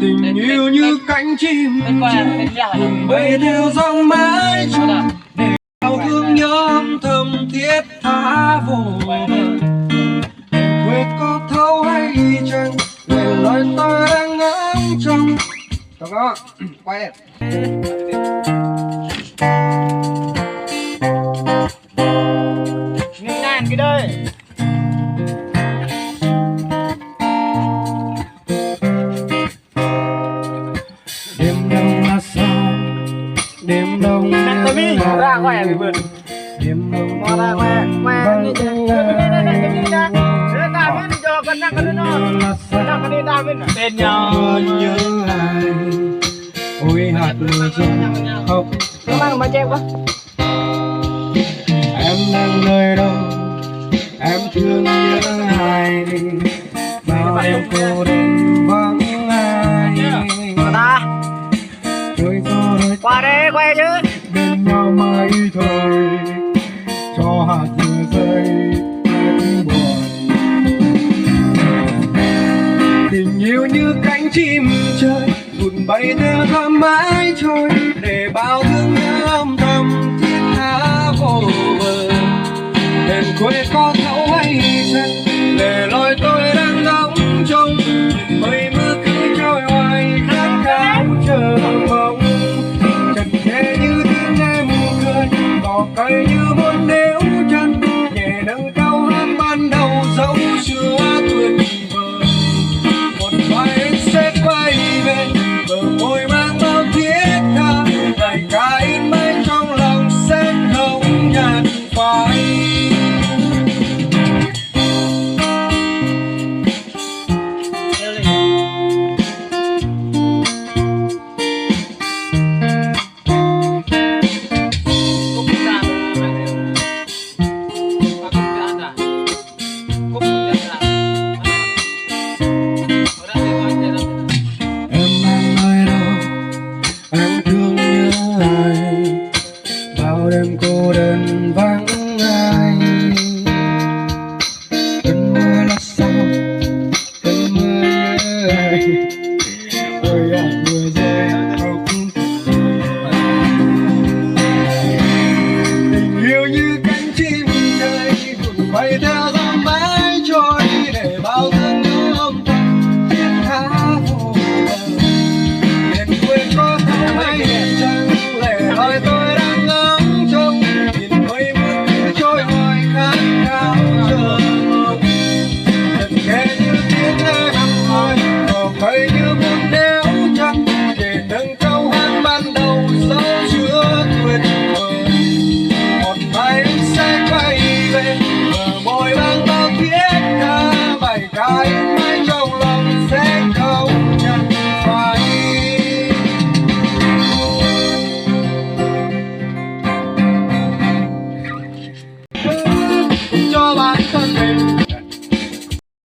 Tình yêu như cánh chim bay theo dòng mái trôi để bao thương nhớ âm thầm thiết tha vô bờ. Quê có thấu hay chăng để lời tôi đang ngóng trông. Có quay ngàn cái đây. Đêm đông là sao, đêm đông Ra ngoài thì vườn. đêm đông Ra ngoài đi cho con năng cái nó. Năng cái đi đam bên bên nhau nhớ ai ôi hạt mưa rơi khóc mang mà chém quá. em đang nơi đâu em thương nhớ ai bao đêm cô đơn vắng ai Ta trời rồi qua đây quay chứ. bên nhau mãi thôi cho hạt mưa rơi em buồn. Tình yêu như cánh chim trời vụt bay theo thăm mãi trôi để bao thương nhớ âm thầm thiết tha vô bờ. Đền quê có thấu hay chăng để lối tôi đang ngóng trông mây mưa cứ trôi hoài khát khao chờ mong. Chợt nghe như tiếng em cười cỏ cây như muốn níu chân nhẹ nâng cao hơn ban đầu dấu chưa tuyệt vời. Một vài sẽ quay về bờ môi mang bao thiết tha lại cả in mây trong lòng sẽ không nhạt phai. Em thương nhớ ai bao đêm cô đơn vắng ai. Cơn mưa là sao cơn mưa nhớ ai.